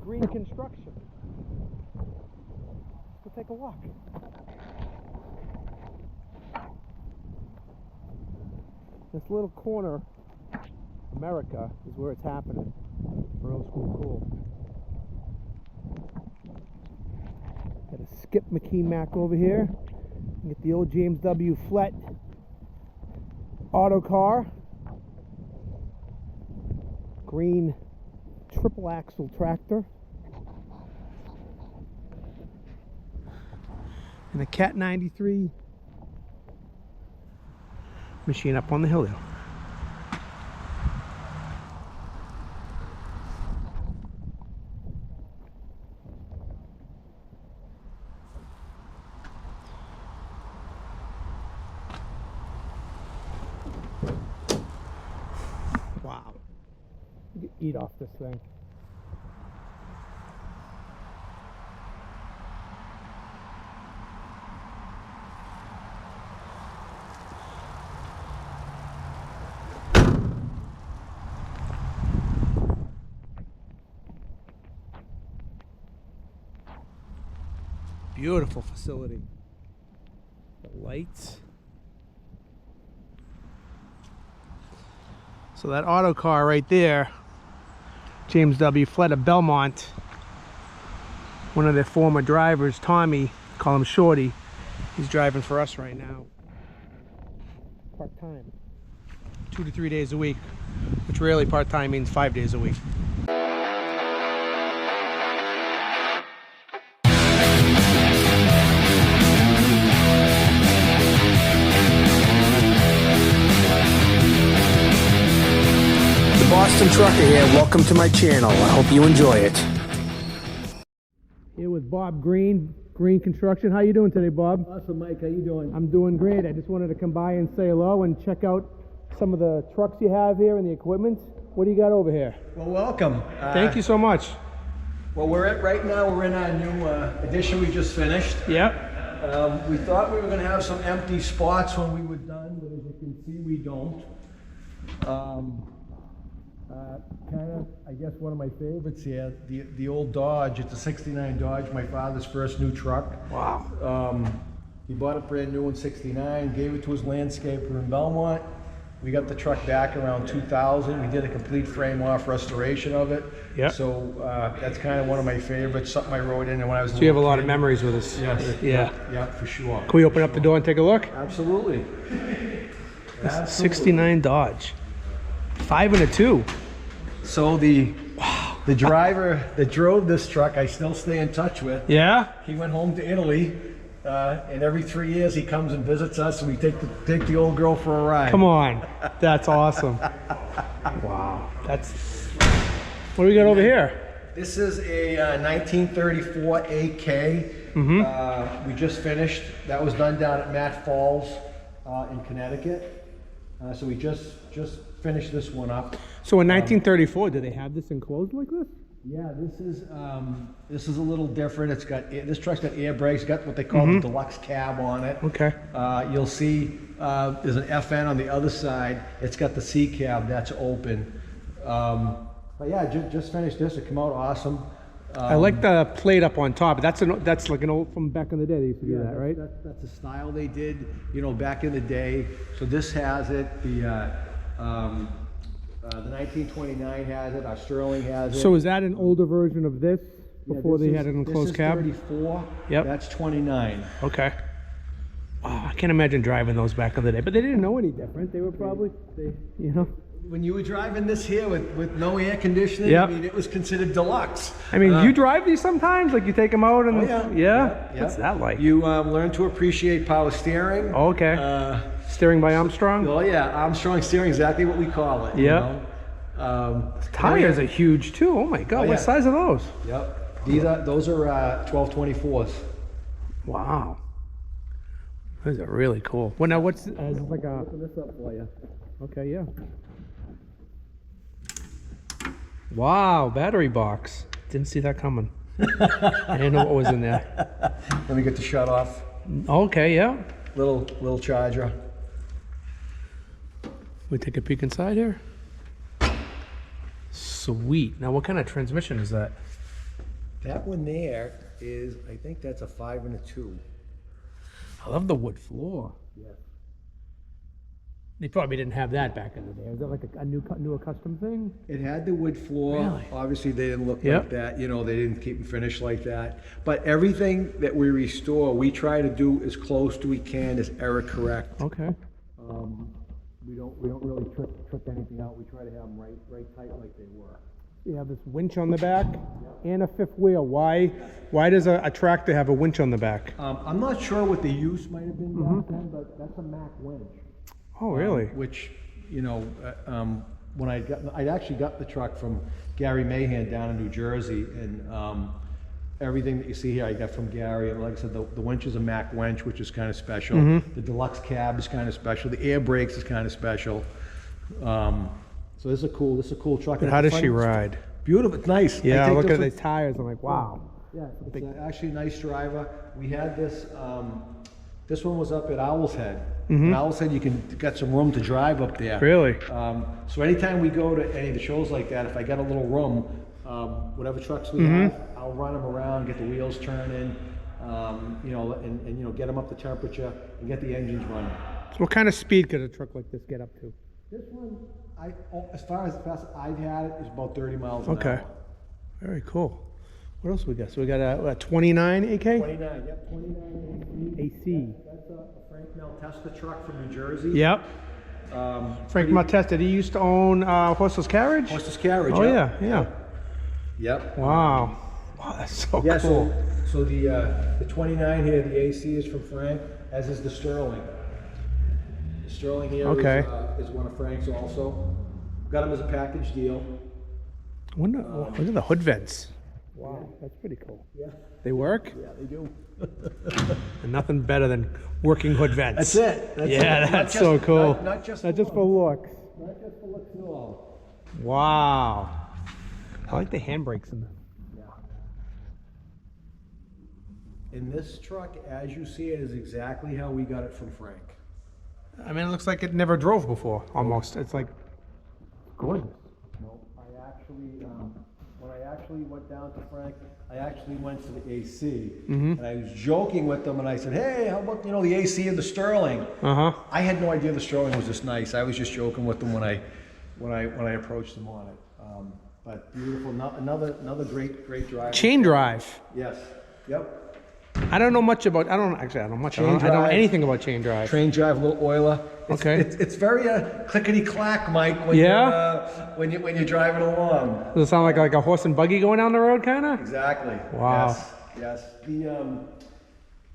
Greene Construction. We'll take a walk. This little corner, America, is where it's happening. Real cool. Got a Skip McKee Mac over here. Get the old James W. Flett auto car. Greene triple axle tractor. And a Cat 93 machine up on the hill there. Wow. You can eat off this thing. Beautiful facility. The lights. So that auto car right there, James W. Flett of Belmont, one of their former drivers, Tommy, call him Shorty, he's driving for us right now. Part-time. 2 to 3 days a week, which really part-time means 5 days a week. Boston Trucker here. Welcome to my channel. I hope you enjoy it. Here with Bob Greene, Greene Construction. How you doing today, Bob? Awesome, Mike. How you doing? I'm doing great. I just wanted to come by and say hello and check out some of the trucks you have here and the equipment. What do you got over here? Well, welcome. Thank you so much. Well, right now we're in our new edition we just finished. Yep. We thought we were going to have some empty spots when we were done, but as you can see, we don't. Kind of, I guess, one of my favorites here, the old Dodge. It's a '69 Dodge, my father's first new truck. Wow. He bought it brand new in '69, gave it to his landscaper in Belmont. We got the truck back around 2000. We did a complete frame-off restoration of it. Yeah. So that's kind of one of my favorites, something I rode in when I was So you have a lot of memories with us. Yes. Yeah. Yeah, for sure. Can we open up the door and take a look? Absolutely. This is 69 Dodge. 5 and a 2. So the driver that drove this truck, I still stay in touch with. Yeah? He went home to Italy, and every 3 years he comes and visits us, and we take the old girl for a ride. Come on. That's awesome. Wow. That's... What do we got over here? This is a 1934 AK. Mm-hmm. We just finished. That was done down at Matt Falls in Connecticut. So we just finished this one up. So in 1934, did they have this enclosed like this? Yeah, this is a little different. It's got this truck's got air brakes. Got what they call the deluxe cab on it. Okay. You'll see there's an FN on the other side. It's got the C cab that's open. But yeah, just finished this. It came out awesome. I like the plate up on top. That's like an old from back in the day. They used to do that, right? That's the style they did, back in the day. So this has it. The 1929 has it. Our Sterling has it. So is that an older version of this before they had an enclosed cab? This is 34. Yep. That's 29. Okay. Wow, I can't imagine driving those back in the day, but they didn't know any different. They were probably, When you were driving this here with no air conditioning, yep. I mean, it was considered deluxe. I mean, you drive these sometimes? Like you take them out and... Oh, yeah. What's that like? You learn to appreciate power steering. Oh, okay. Steering by Armstrong? Oh yeah, Armstrong steering, exactly what we call it. Yeah. Tires are huge too. Oh my God, what size are those? Yep. Those are 1224s. Wow. Those are really cool. Well, now what's is it like a... Open this up for you. Okay, yeah. Wow, battery box. Didn't see that coming. I didn't know what was in there. Let me get the shut off. Okay, yeah. Little charger. We take a peek inside here. Sweet. Now, what kind of transmission is that? That one there is, I think that's a 5 and a 2. I love the wood floor. Yeah. They probably didn't have that back in the day. Was that like a newer custom thing? It had the wood floor. Really? Obviously, they didn't look Yep. like that. You know, they didn't keep them finished like that. But everything that we restore, we try to do as close to we can as error correct. Okay. We don't really trick anything out. We try to have them right tight like they were. You have this winch on the back and a fifth wheel. Why does a tractor have a winch on the back? I'm not sure what the use might have been back then, but that's a Mack winch. Oh, really? Which, you know, when I'd actually got the truck from Gary Mahan down in New Jersey, and everything that you see here I got from Gary. And like I said, the winch is a Mack winch, which is kind of special. The deluxe cab is kind of special. The air brakes is kind of special. So this is a cool truck. But how does she ride? Beautiful. It's nice. Yeah, I look at the tires. I'm like, wow. Yeah, it's actually a nice driver. We had this. This one was up at Owl's Head. And Owl's Head, you got some room to drive up there. Really? So anytime we go to any of the shows like that, if I got a little room, whatever trucks we have, I'll run them around, get the wheels turning, you know, and you know, get them up to temperature and get the engines running. So what kind of speed could a truck like this get up to? This one, as far as fast I've had it, is about 30 miles an hour. Very cool. What else we got? So we got a 29 AK? 29, yep, 29 AC. That's a Frank Maltesta truck from New Jersey. Yep. Frank Maltesta, did he used to own Horseless Carriage? Horseless Carriage, Oh, yep. yeah. Yep. Wow. Wow, that's so Yeah, cool. so the 29 here, the AC is from Frank, as is the Sterling. The Sterling here is one of Frank's also. Got him as a package deal. Look at the hood vents. Wow, that's pretty cool. Yeah. They work? Yeah, they do. And nothing better than working hood vents. That's it. That's so cool. Not just for looks. Not just for looks at all. Wow. I like the handbrakes in them. Yeah. And this truck, as you see it, is exactly how we got it from Frank. I mean, it looks like it never drove before, almost. It's like gorgeous. No, when I actually went down to Frank, I actually went to the AC, and I was joking with them, and I said, "Hey, how about the AC of the Sterling?" I had no idea the Sterling was this nice. I was just joking with them when I approached them on it. But beautiful, another great drive. Chain drive. Yes. Yep. I don't know much about. I don't know much. I don't know anything about chain drive. Train drive, a little oiler. It's very clickety clack, Mike. When you're driving along. Does it sound like a horse and buggy going down the road, kind of? Exactly. Wow. Yes.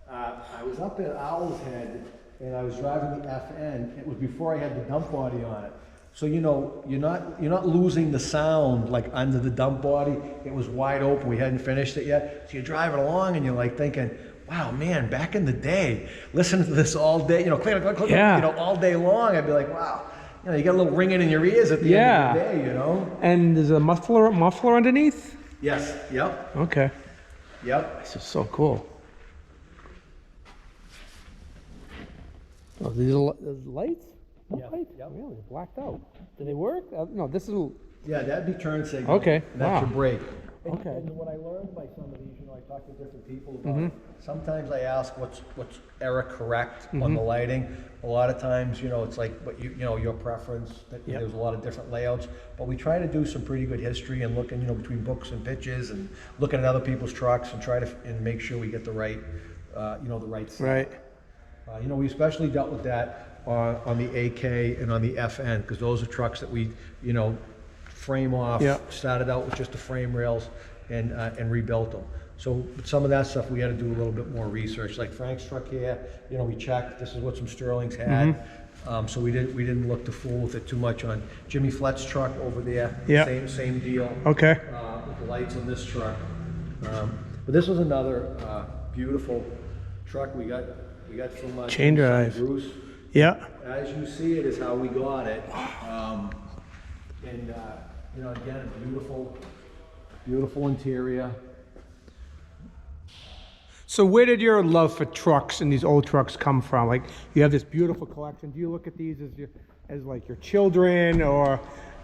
I was up at Owl's Head and I was driving the FN. It was before I had the dump body on it. So you're not losing the sound like under the dump body. It was wide open. We hadn't finished it yet. So you're driving along and you're like thinking, wow, man, back in the day, listening to this all day, click, all day long. I'd be like, wow, you got a little ringing in your ears at the end of the day, And there's a muffler underneath? Yes. Yep. Okay. Yep. This is so cool. Oh, these are lights? Yeah. Lights? Yep. Really? Blacked out. Do they work? No, this is... Yeah, that'd be turn signal. Okay. And that's your brake. Okay. And what I learned by some of these, I talk to different people about it. Sometimes I ask what's error correct on the lighting. A lot of times, it's like your preference. There's a lot of different layouts, but we try to do some pretty good history and looking, between books and pitches and looking at other people's trucks and try to make sure we get the right, the right set. Right. We especially dealt with that on the AK and on the FN because those are trucks that we, frame off. Started out with just the frame rails and rebuilt them. So with some of that stuff we had to do a little bit more research. Like Frank's truck here, we checked. This is what some Sterlings had. So we didn't look to fool with it too much on Jimmy Flett's truck over there. Same deal. Okay. With the lights on this truck. But this was another beautiful truck we got from chain drive. Bruce. Yeah. As you see it is how we got it. Again, beautiful interior. So where did your love for trucks and these old trucks come from? Like, you have this beautiful collection. Do you look at these as like your children, or?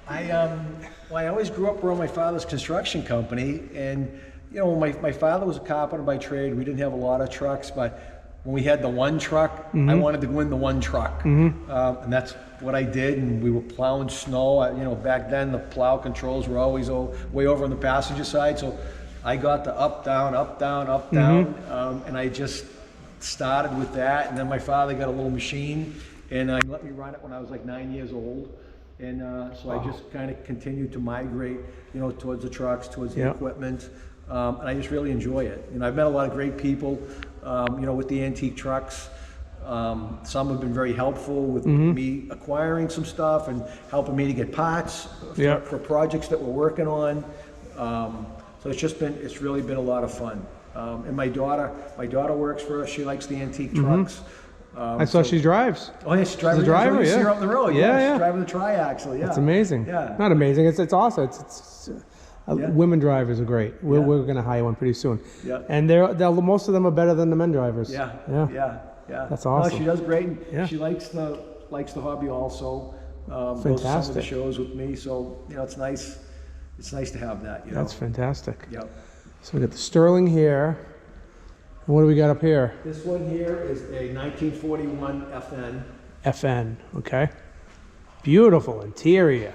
I always grew up around my father's construction company, and you know, my father was a carpenter by trade. We didn't have a lot of trucks, but when we had the one truck, I wanted to win the one truck. And that's what I did, and we were plowing snow. You know, back then the plow controls were always way over on the passenger side, so I got the up, down, up, down, up, down, and I just started with that. And then my father got a little machine, and he let me run it when I was like 9 years old. And so I just kind of continued to migrate, you know, towards the trucks, towards the equipment, and I just really enjoy it. And I've met a lot of great people, you know, with the antique trucks. Some have been very helpful with me acquiring some stuff and helping me to get parts for projects that we're working on. So it's really been a lot of fun. And my daughter works for us. She likes the antique trucks. I saw she drives. Oh yeah, she's driving. She's a driver, See yeah. her up the road. Yeah, She's driving the triaxle. Yeah, it's amazing. Yeah, not amazing. It's awesome. Women drivers are great. We're going to hire one pretty soon. Yeah, and most of them are better than the men drivers. Yeah. That's awesome. No, she does great. And she likes the hobby also. Goes to some of the shows with me. So you know, it's nice. It's nice to have that. You know? That's fantastic. Yep. So we got the Sterling here. What do we got up here? This one here is a 1941 FN. FN, okay. Beautiful interior.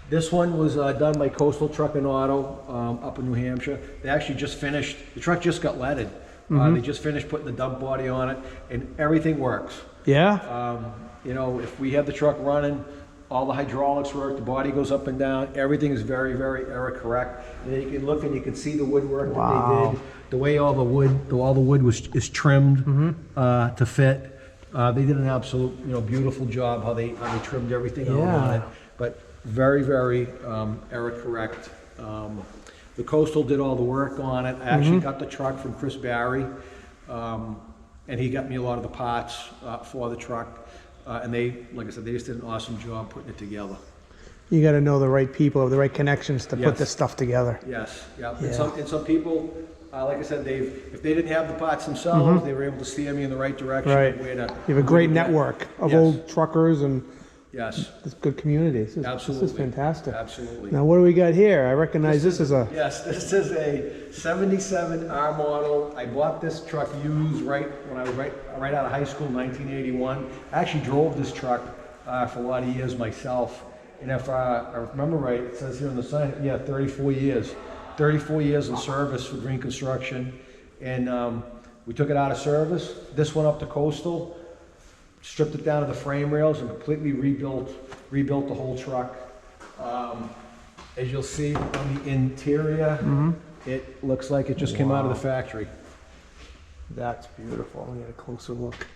This one was done by Coastal Truck and Auto up in New Hampshire. They actually just finished, the truck just got leaded. They just finished putting the dump body on it, and everything works. Yeah? You know, if we have the truck running, all the hydraulics work, the body goes up and down, everything is very, very error correct. And then you can look and you can see the woodwork that they did, the way all the wood is trimmed to fit. They did an absolute, you know, beautiful job how they trimmed everything out on it. But very, very error correct. The Coastal did all the work on it. I actually got the truck from Chris Barry, and he got me a lot of the parts for the truck. And they, like I said, they just did an awesome job putting it together. You got to know the right people, have the right connections to put this stuff together. Yes, yeah. And some people, like I said, if they didn't have the parts themselves, they were able to steer me in the right direction. Right. Where to, you have a great network of old truckers and this good communities. Absolutely. This is fantastic. Absolutely. Now, what do we got here? I recognize this is a... Yes, this is a 77 R model. I bought this truck used right when I was right out of high school, 1981. I actually drove this truck for a lot of years myself. And if I remember right, it says here on the sign, 34 years. 34 years in service for Greene Construction. And we took it out of service. This went up to Coastal, stripped it down to the frame rails and completely rebuilt the whole truck. As you'll see on the interior, it looks like it just came out of the factory. That's beautiful. Let me get a closer look.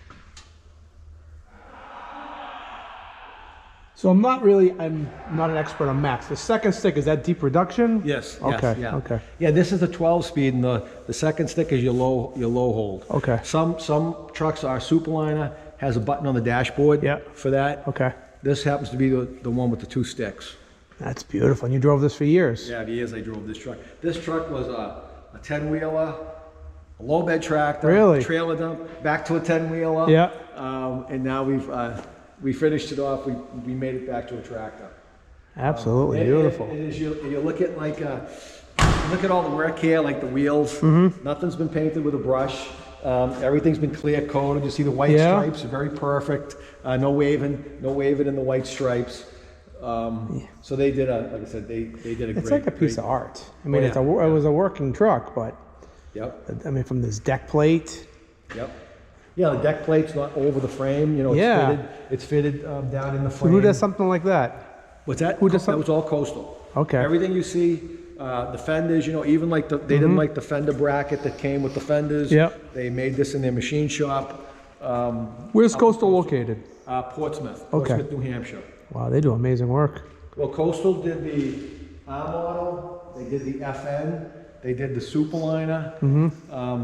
So I'm not an expert on Max. The second stick, is that deep reduction? Yes. Okay. Yes, Okay. Yeah, this is a 12-speed, and the second stick is your low hold. Okay. Some trucks are Superliner, has a button on the dashboard for that. Okay. This happens to be the one with the 2 sticks. That's beautiful. And you drove this for years? Yeah, for years I drove this truck. This truck was a 10-wheeler, a low bed tractor, really? Trailer dump, back to a 10-wheeler. Yeah. And now we finished it off. We made it back to a tractor. Absolutely beautiful. And as you look at look at all the work here, like the wheels. Nothing's been painted with a brush. Everything's been clear coated. You see the white stripes are very perfect. No waving in the white stripes. So they did like I said, they did a great. It's like a piece of art. I mean, it was a working truck, but I mean, from this deck plate. Yeah, the deck plate's not over the frame. You know, it's fitted down in the frame. So who does something like that? What's that? Who does that was all Coastal. Okay. Everything you see, the fenders, you know, even like they didn't like the fender bracket that came with the fenders. They made this in their machine shop. Where's Coastal located? Portsmouth, New Hampshire. Wow, they do amazing work. Well, Coastal did the R model, they did the FN, they did the Superliner.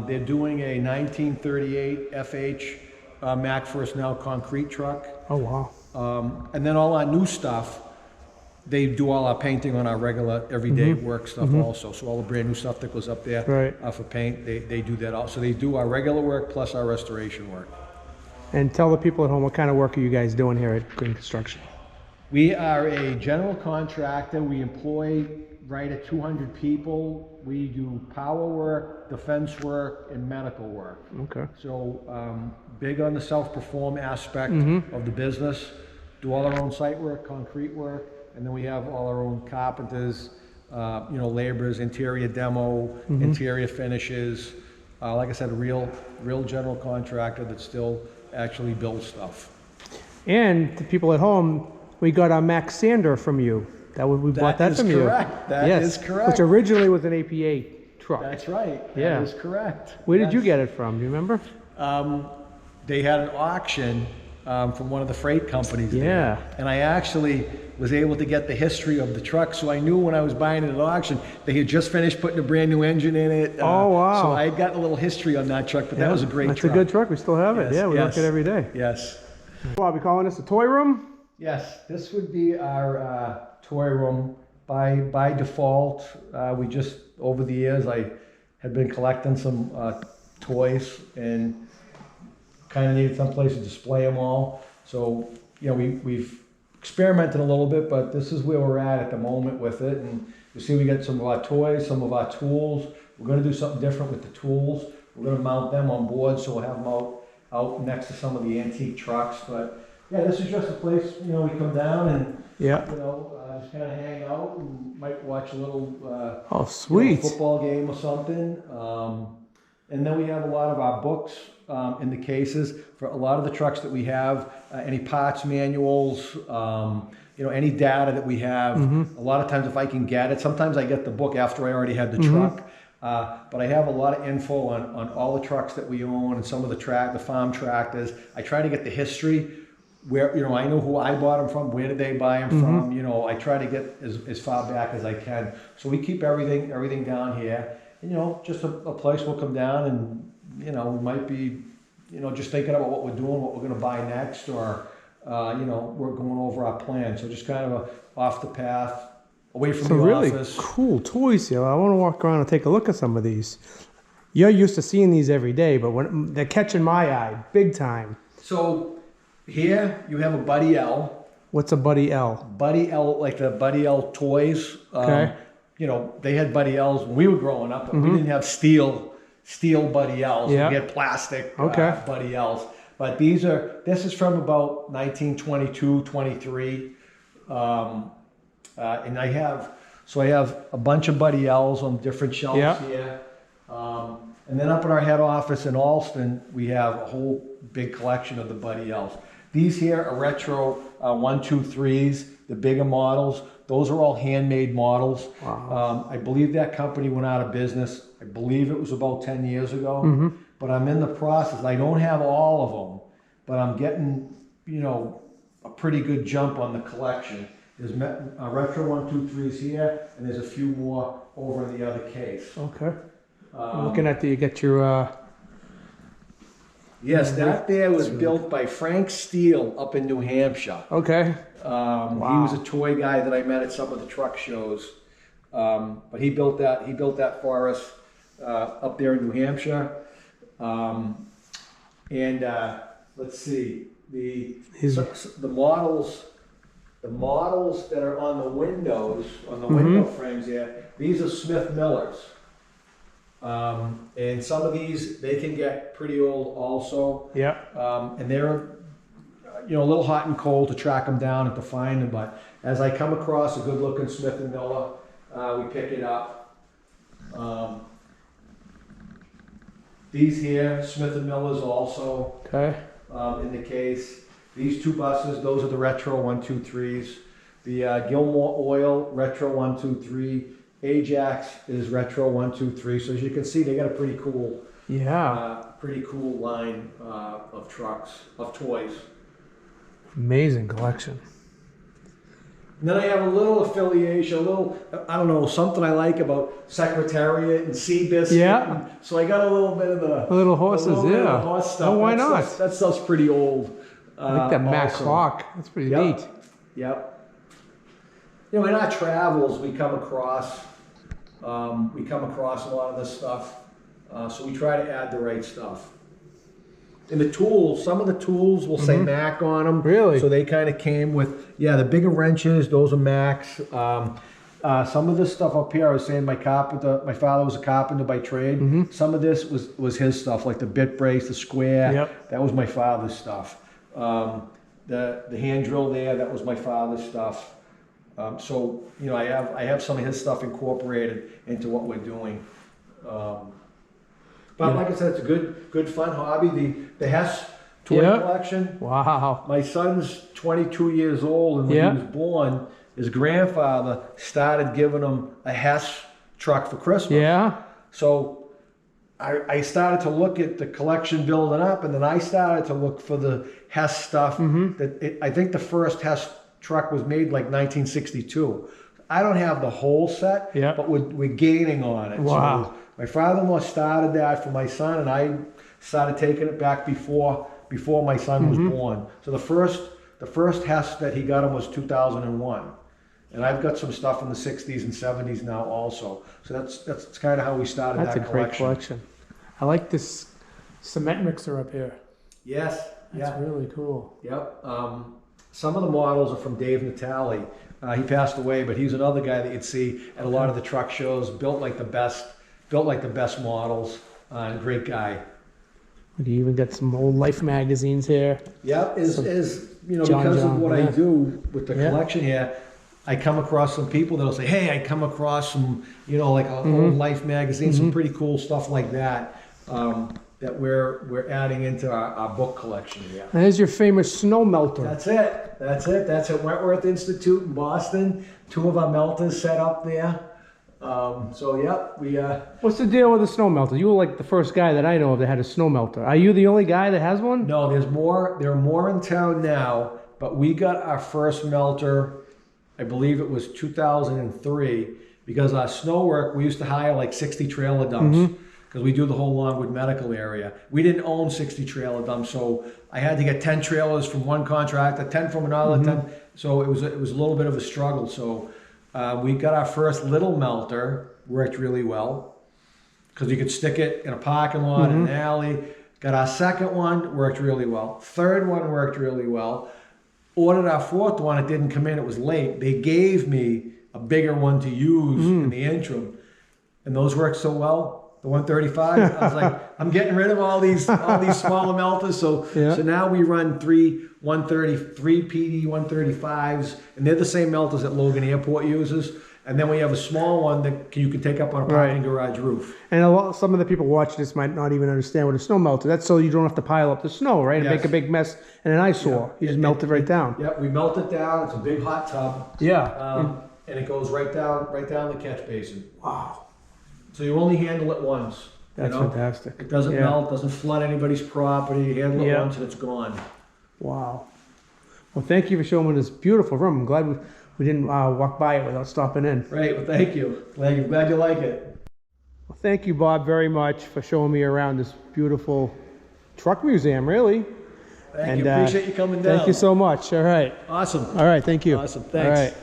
They're doing a 1938 FH Mac First Now concrete truck. Oh, wow. And then all our new stuff, they do all our painting on our regular everyday work stuff also. So all the brand new stuff that goes up there for paint, they do that also. So they do our regular work plus our restoration work. And tell the people at home, what kind of work are you guys doing here at Greene Construction? We are a general contractor. We employ right at 200 people. We do power work, defense work, and medical work. Okay. So big on the self-perform aspect of the business. Do all our own site work, concrete work, and then we have all our own carpenters, you know, laborers, interior demo, interior finishes. Like I said, a real general contractor that still actually builds stuff. And the people at home, we got our Max Sander from you. We bought that from you. That is correct. Which originally was an APA truck. That's right. Yeah. That is correct. Where did you get it from? Do you remember? They had an auction from one of the freight companies there. Yeah. And I actually was able to get the history of the truck, so I knew when I was buying it at auction, they had just finished putting a brand new engine in it. Oh, wow. So I had gotten a little history on that truck, but that was a great truck. That's a good truck. We still have it. Yes, Yeah, we work it every day. Yes. Well, I'll be calling this a toy room? Yes, this would be our toy room by default. We just, over the years, I had been collecting some toys and kind of needed some place to display them all. So, you know, we've experimented a little bit, but this is where we're at the moment with it. And you see we got some of our toys, some of our tools. We're going to do something different with the tools. We're going to mount them on board, so we'll have them out next to some of the antique trucks. But yeah, this is just a place, you know, we come down and, you know, just kind of hang out and might watch a little oh, sweet. You know, football game or something. And then we have a lot of our books in the cases for a lot of the trucks that we have, any parts manuals, you know, any data that we have. A lot of times if I can get it, sometimes I get the book after I already had the truck. But I have a lot of info on all the trucks that we own and some of the farm tractors. I try to get the history where, you know, I know who I bought them from, where did they buy them from, you know, I try to get as far back as I can. So we keep everything down here. And, you know, just a place we'll come down and, you know, we might be, you know, just thinking about what we're doing, what we're going to buy next, or, you know, we're going over our plan. So just kind of off the path, away from the really office. Cool toys here. I want to walk around and take a look at some of these. You're used to seeing these every day, but when they're catching my eye big time. So here you have a Buddy L. What's a Buddy L? Buddy L, like the Buddy L toys. Okay. You know, they had Buddy L's when we were growing up, but we didn't have steel Buddy L's. Yeah. We had plastic Buddy L's. But this is from about 1922, 23. And I have a bunch of Buddy L's on different shelves here. And then up at our head office in Alston, we have a whole big collection of the Buddy L's. These here are retro 123s, the bigger models. Those are all handmade models. Wow. I believe that company went out of business. I believe it was about 10 years ago. But I'm in the process. I don't have all of them, but I'm getting, you know, a pretty good jump on the collection. There's retro 123s here, and there's a few more over in the other case. Okay. I'm looking at you get your... Yes, that there was built by Frank Steele up in New Hampshire. Okay. Wow. He was a toy guy that I met at some of the truck shows. But he built that for us up there in New Hampshire. Let's see, the models that are on the windows, on the window frames here, these are Smith Millers. And some of these, they can get pretty old also. Yeah. And they're, you know, a little hot and cold to track them down and to find them. But as I come across a good looking Smith & Miller, we pick it up. These here, Smith & Millers also in the case. These two buses, those are the retro 123s. The Gilmore Oil retro 123. Ajax is retro 123. So as you can see, they got a pretty cool, line of trucks, of toys. Amazing collection. And then I have a little affiliation, I don't know, something I like about Secretariat and Seabiscuit. Yeah. So I got a little bit of the little horses, horse stuff. Oh, why not? That stuff's pretty old. I like that Mac clock. That's pretty neat. Yep. You know, in our travels, we come across a lot of this stuff. So we try to add the right stuff. And the tools, some of the tools will say Mac on them. Really? So they kind of came with, the bigger wrenches, those are Macs. Some of this stuff up here, I was saying my father was a carpenter by trade. Some of this was his stuff, like the bit brace, the square. Yep. That was my father's stuff. The hand drill there, that was my father's stuff. So, you know, I have some of his stuff incorporated into what we're doing. But like I said, it's a good fun hobby. The Hess toy collection. Wow. My son's 22 years old, and when he was born, his grandfather started giving him a Hess truck for Christmas. Yeah. So I started to look at the collection building up, and then I started to look for the Hess stuff. I think the first Hess truck was made like 1962. I don't have the whole set, but we're gaining on it. Wow. So my father-in-law started that for my son, and I started taking it back before my son was born. So the first Hess that he got him was 2001. And I've got some stuff in the 60s and 70s now also. So that's kind of how we started that collection. That's a great collection. I like this cement mixer up here. Yes. That's really cool. Yep. Some of the models are from Dave Natale. He passed away, but he's another guy that you'd see at a lot of the truck shows. Built like the best models. Great guy. You even got some old Life magazines here. Yep. Is you know, John, because of what I yeah. do with the collection here, I come across some people that'll say, "Hey, I come across some, you know, like old Life magazine, some pretty cool stuff like that that we're adding into our book collection here." And there's your famous snow melter. That's it. That's at Wentworth Institute in Boston. 2 of our melters set up there. So yep, we. What's the deal with the snow melter? You were like the first guy that I know of that had a snow melter. Are you the only guy that has one? No, there's more. There are more in town now, but we got our first melter. I believe it was 2003, because our snow work, we used to hire like 60 trailer dumps because we do the whole Longwood medical area. We didn't own 60 trailer dumps, so I had to get 10 trailers from one contractor, 10 from another, 10. So it was a little bit of a struggle. So we got our first little melter, worked really well because you could stick it in a parking lot, in an alley. Got our second one, worked really well. Third one worked really well. Ordered our fourth one, it didn't come in, it was late. They gave me a bigger one to use in the interim. And those worked so well, the 135. I was like, I'm getting rid of all these smaller melters. So now we run three PD 135s, and they're the same melters that Logan Airport uses. And then we have a small one that you can take up on a parking garage roof. And some of the people watching this might not even understand what a snow melter. That's so you don't have to pile up the snow, right? And make a big mess and an eyesore. You just melt it right down. Yep, we melt it down. It's a big hot tub. Yeah. And it goes right down the catch basin. Wow. So you only handle it once. That's fantastic. It doesn't melt, doesn't flood anybody's property. You handle it once and it's gone. Wow. Well, thank you for showing me this beautiful room. I'm glad we didn't walk by it without stopping in. Great. Well, thank you. Glad you like it. Well, thank you, Bob, very much for showing me around this beautiful truck museum, really. Thank you. Appreciate you coming down. Thank you so much. All right. Awesome. All right. Thank you. Awesome. Thanks. All right.